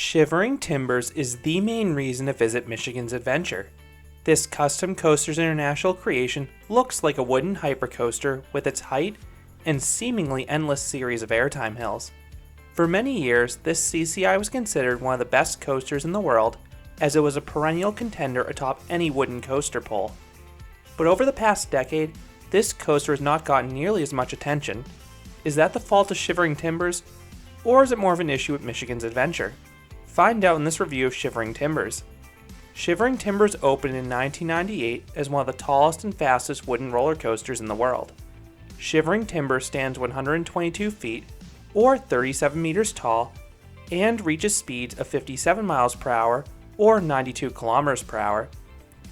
Shivering Timbers is the main reason to visit Michigan's Adventure. This Custom Coasters International creation looks like a wooden hypercoaster with its height and seemingly endless series of airtime hills. For many years, this CCI was considered one of the best coasters in the world, as it was a perennial contender atop any wooden coaster pole. But over the past decade, this coaster has not gotten nearly as much attention. Is that the fault of Shivering Timbers, or is it more of an issue with Michigan's Adventure? Find out in this review of Shivering Timbers. Shivering Timbers opened in 1998 as one of the tallest and fastest wooden roller coasters in the world. Shivering Timbers stands 122 feet, or 37 meters tall, and reaches speeds of 57 miles per hour, or 92 kilometers per hour.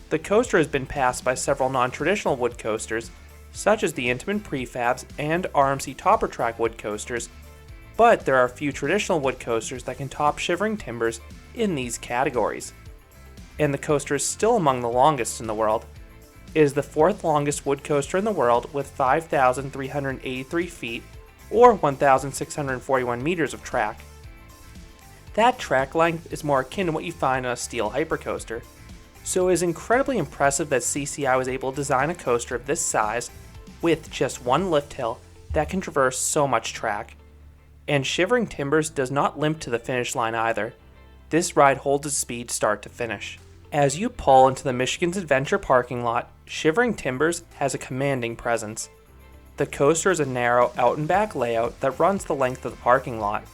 The coaster has been passed by several non-traditional wood coasters, such as the Intamin Prefabs and RMC Topper Track wood coasters, but there are a few traditional wood coasters that can top Shivering Timbers in these categories. And the coaster is still among the longest in the world. It is the fourth longest wood coaster in the world with 5,383 feet, or 1,641 meters of track. That track length is more akin to what you find on a steel hypercoaster, so it is incredibly impressive that CCI was able to design a coaster of this size with just one lift hill that can traverse so much track. And Shivering Timbers does not limp to the finish line either. This ride holds its speed start to finish. As you pull into the Michigan's Adventure parking lot, Shivering Timbers has a commanding presence. The coaster is a narrow out and back layout that runs the length of the parking lot,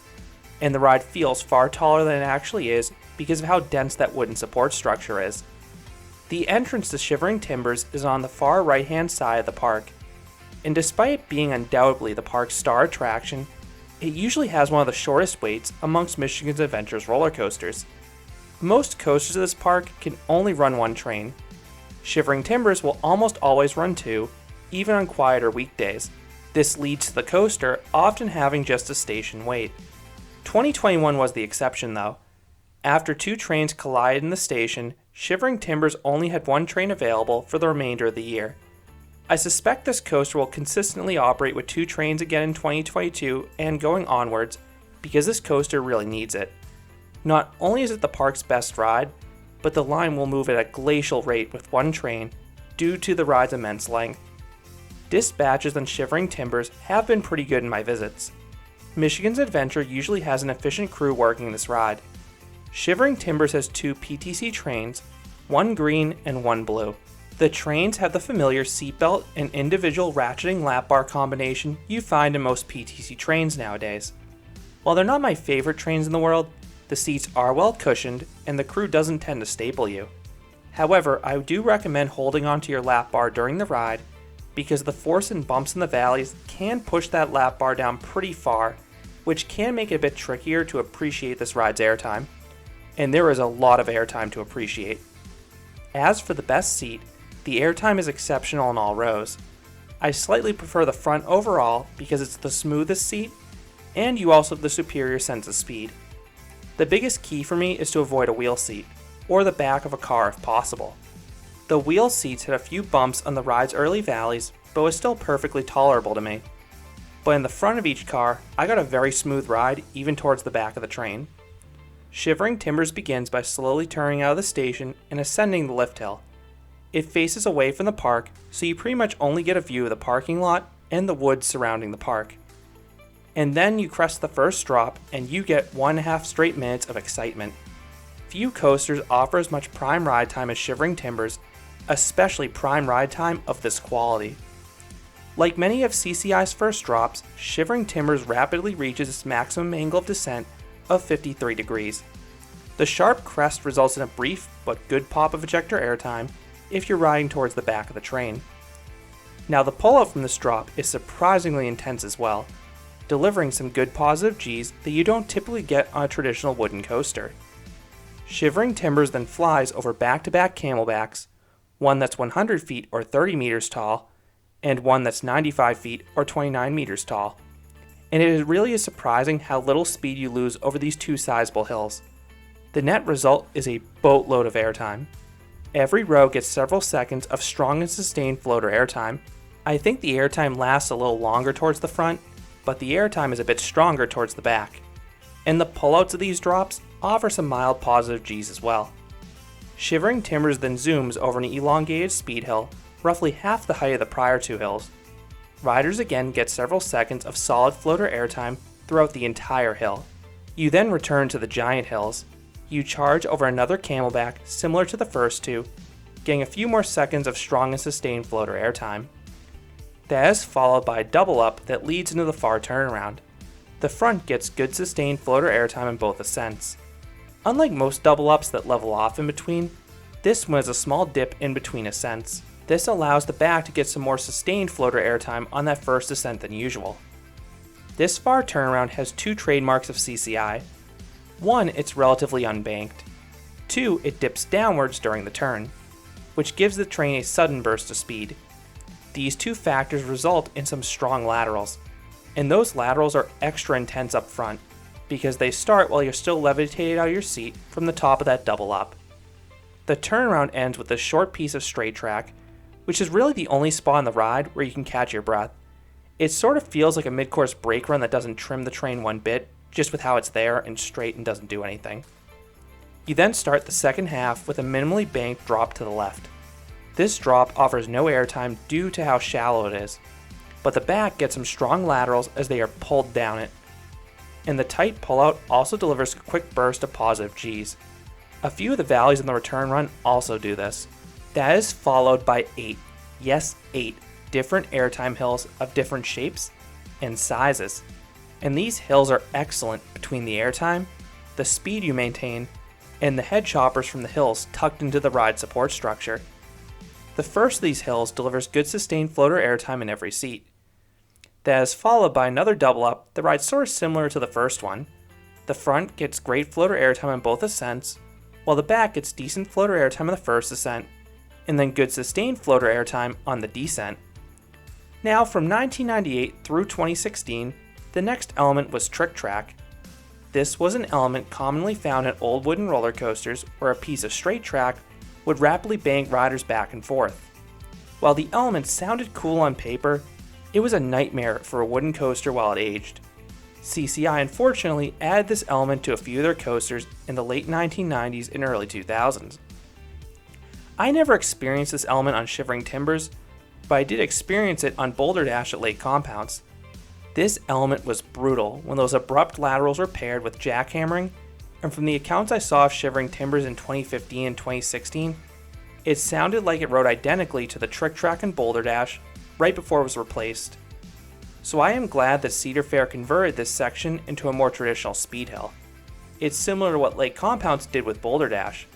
and the ride feels far taller than it actually is because of how dense that wooden support structure is. The entrance to Shivering Timbers is on the far right hand side of the park, and despite being undoubtedly the park's star attraction, it usually has one of the shortest waits amongst Michigan's Adventure's roller coasters. Most coasters of this park can only run one train. Shivering Timbers will almost always run two, even on quieter weekdays. This leads to the coaster often having just a station wait. 2021 was the exception though. After two trains collided in the station, Shivering Timbers only had one train available for the remainder of the year. I suspect this coaster will consistently operate with two trains again in 2022 and going onwards because this coaster really needs it. Not only is it the park's best ride, but the line will move at a glacial rate with one train due to the ride's immense length. Dispatches on Shivering Timbers have been pretty good in my visits. Michigan's Adventure usually has an efficient crew working this ride. Shivering Timbers has two PTC trains, one green and one blue. The trains have the familiar seatbelt and individual ratcheting lap bar combination you find in most PTC trains nowadays. While they're not my favorite trains in the world, the seats are well cushioned and the crew doesn't tend to staple you. However, I do recommend holding onto your lap bar during the ride because the force and bumps in the valleys can push that lap bar down pretty far, which can make it a bit trickier to appreciate this ride's airtime. And there is a lot of airtime to appreciate. As for the best seat, the airtime is exceptional in all rows. I slightly prefer the front overall because it's the smoothest seat, and you also have the superior sense of speed. The biggest key for me is to avoid a wheel seat, or the back of a car if possible. The wheel seats had a few bumps on the ride's early valleys, but was still perfectly tolerable to me. But in the front of each car, I got a very smooth ride even towards the back of the train. Shivering Timbers begins by slowly turning out of the station and ascending the lift hill. It faces away from the park, so you pretty much only get a view of the parking lot and the woods surrounding the park. And then you crest the first drop and you get 1.5 straight minutes of excitement. Few coasters offer as much prime ride time as Shivering Timbers, especially prime ride time of this quality. Like many of CCI's first drops, Shivering Timbers rapidly reaches its maximum angle of descent of 53 degrees. The sharp crest results in a brief but good pop of ejector airtime if you're riding towards the back of the train. Now the pullout from this drop is surprisingly intense as well, delivering some good positive Gs that you don't typically get on a traditional wooden coaster. Shivering Timbers then flies over back-to-back camelbacks, one that's 100 feet or 30 meters tall, and one that's 95 feet or 29 meters tall. And it really is surprising how little speed you lose over these two sizable hills. The net result is a boatload of airtime. Every row gets several seconds of strong and sustained floater airtime. I think the airtime lasts a little longer towards the front, but the airtime is a bit stronger towards the back. And the pullouts of these drops offer some mild positive Gs as well. Shivering Timbers then zooms over an elongated speed hill, roughly half the height of the prior two hills. Riders again get several seconds of solid floater airtime throughout the entire hill. You then return to the giant hills. You charge over another camelback similar to the first two, getting a few more seconds of strong and sustained floater airtime. That is followed by a double up that leads into the far turnaround. The front gets good sustained floater airtime in both ascents. Unlike most double ups that level off in between, this one has a small dip in between ascents. This allows the back to get some more sustained floater airtime on that first ascent than usual. This far turnaround has two trademarks of CCI. One, it's relatively unbanked. Two, it dips downwards during the turn, which gives the train a sudden burst of speed. These two factors result in some strong laterals, and those laterals are extra intense up front, because they start while you're still levitated out of your seat from the top of that double up. The turnaround ends with a short piece of straight track, which is really the only spot on the ride where you can catch your breath. It sort of feels like a mid-course brake run that doesn't trim the train one bit, just with how it's there and straight and doesn't do anything. You then start the second half with a minimally banked drop to the left. This drop offers no airtime due to how shallow it is, but the back gets some strong laterals as they are pulled down it. And the tight pullout also delivers a quick burst of positive Gs. A few of the valleys in the return run also do this. That is followed by 8, yes 8, different airtime hills of different shapes and sizes. And these hills are excellent between the airtime, the speed you maintain, and the head choppers from the hills tucked into the ride support structure. The first of these hills delivers good sustained floater airtime in every seat. That is followed by another double up that rides sort of similar to the first one. The front gets great floater airtime on both ascents, while the back gets decent floater airtime on the first ascent, and then good sustained floater airtime on the descent. Now from 1998 through 2016, the next element was Trick Track. This was an element commonly found in old wooden roller coasters where a piece of straight track would rapidly bank riders back and forth. While the element sounded cool on paper, it was a nightmare for a wooden coaster while it aged. CCI unfortunately added this element to a few of their coasters in the late 1990s and early 2000s. I never experienced this element on Shivering Timbers, but I did experience it on Boulder Dash at Lake Compounce. This element was brutal when those abrupt laterals were paired with jackhammering, and from the accounts I saw of Shivering Timbers in 2015 and 2016, it sounded like it rode identically to the Trick Track and Boulder Dash right before it was replaced. So I am glad that Cedar Fair converted this section into a more traditional speed hill. It's similar to what Lake Compounce did with Boulder Dash.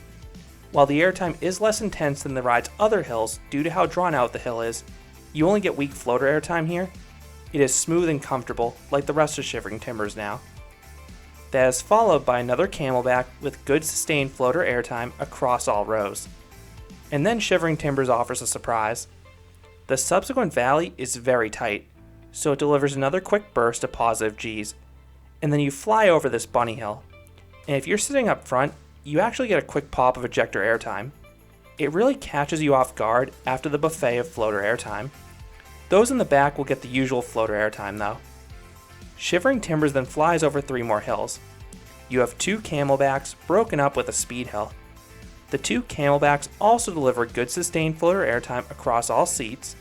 While the airtime is less intense than the ride's other hills due to how drawn out the hill is, you only get weak floater airtime here. It is smooth and comfortable, like the rest of Shivering Timbers now. That is followed by another camelback with good sustained floater airtime across all rows. And then Shivering Timbers offers a surprise. The subsequent valley is very tight, so it delivers another quick burst of positive Gs, and then you fly over this bunny hill. And if you're sitting up front, you actually get a quick pop of ejector airtime. It really catches you off guard after the buffet of floater airtime. Those in the back will get the usual floater airtime though. Shivering Timbers then flies over 3 more hills. You have 2 camelbacks broken up with a speed hill. The 2 camelbacks also deliver good sustained floater airtime across all seats,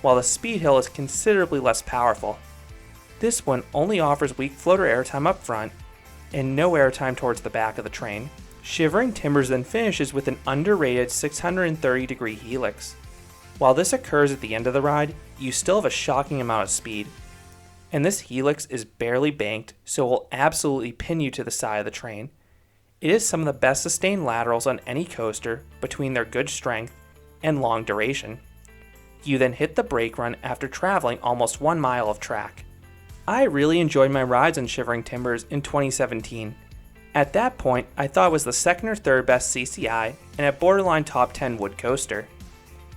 while the speed hill is considerably less powerful. This one only offers weak floater airtime up front and no airtime towards the back of the train. Shivering Timbers then finishes with an underrated 630-degree helix. While this occurs at the end of the ride, you still have a shocking amount of speed. And this helix is barely banked, so it will absolutely pin you to the side of the train. It is some of the best sustained laterals on any coaster between their good strength and long duration. You then hit the brake run after traveling almost 1 mile of track. I really enjoyed my rides on Shivering Timbers in 2017. At that point, I thought it was the second or third best CCI and a borderline top 10 wood coaster.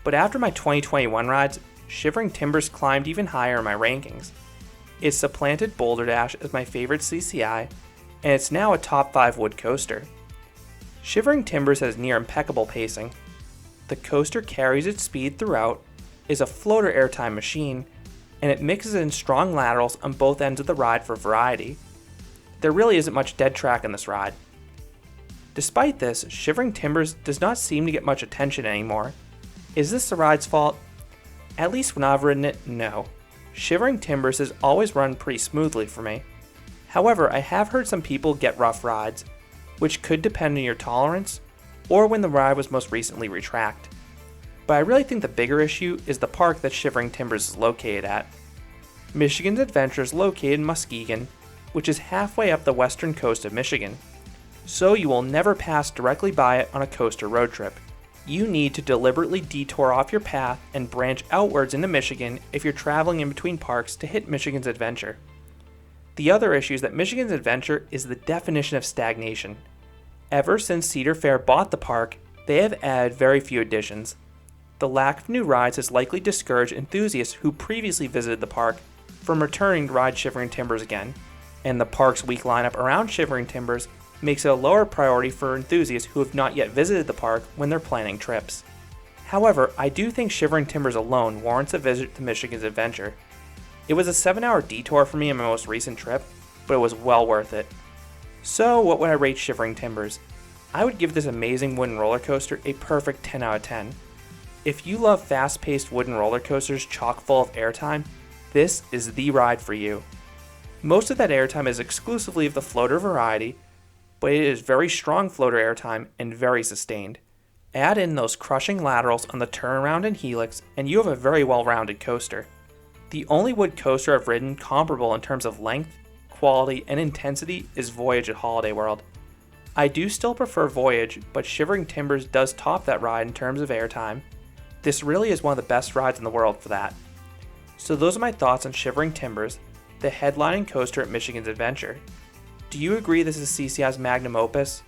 But after my 2021 rides, Shivering Timbers climbed even higher in my rankings. It supplanted Boulder Dash as my favorite CCI, and it's now a top 5 wood coaster. Shivering Timbers has near impeccable pacing. The coaster carries its speed throughout, is a floater airtime machine, and it mixes in strong laterals on both ends of the ride for variety. There really isn't much dead track in this ride. Despite this, Shivering Timbers does not seem to get much attention anymore. Is this the ride's fault? At least when I've ridden it, no. Shivering Timbers has always run pretty smoothly for me. However, I have heard some people get rough rides, which could depend on your tolerance or when the ride was most recently retracked. But I really think the bigger issue is the park that Shivering Timbers is located at. Michigan's Adventure is located in Muskegon, which is halfway up the western coast of Michigan, so you will never pass directly by it on a coaster road trip. You need to deliberately detour off your path and branch outwards into Michigan if you're traveling in between parks to hit Michigan's Adventure. The other issue is that Michigan's Adventure is the definition of stagnation. Ever since Cedar Fair bought the park, they have added very few additions. The lack of new rides has likely discouraged enthusiasts who previously visited the park from returning to ride Shivering Timbers again, and the park's weak lineup around Shivering Timbers makes it a lower priority for enthusiasts who have not yet visited the park when they're planning trips. However, I do think Shivering Timbers alone warrants a visit to Michigan's Adventure. It was a 7-hour detour for me on my most recent trip, but it was well worth it. So what would I rate Shivering Timbers? I would give this amazing wooden roller coaster a perfect 10 out of 10. If you love fast-paced wooden roller coasters chock full of airtime, this is the ride for you. Most of that airtime is exclusively of the floater variety, but it is very strong floater airtime and very sustained. Add in those crushing laterals on the turnaround and helix, and you have a very well-rounded coaster. The only wood coaster I've ridden comparable in terms of length, quality, and intensity is Voyage at Holiday World. I do still prefer Voyage, but Shivering Timbers does top that ride in terms of airtime. This really is one of the best rides in the world for that. So those are my thoughts on Shivering Timbers, the headlining coaster at Michigan's Adventure. Do you agree this is CCI's magnum opus?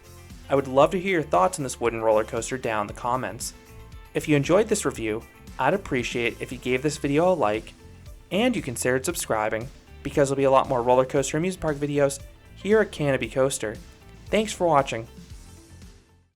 I would love to hear your thoughts on this wooden roller coaster down in the comments. If you enjoyed this review, I'd appreciate if you gave this video a like, and you considered subscribing, because there'll be a lot more roller coaster and amusement park videos here at Canopy Coaster. Thanks for watching.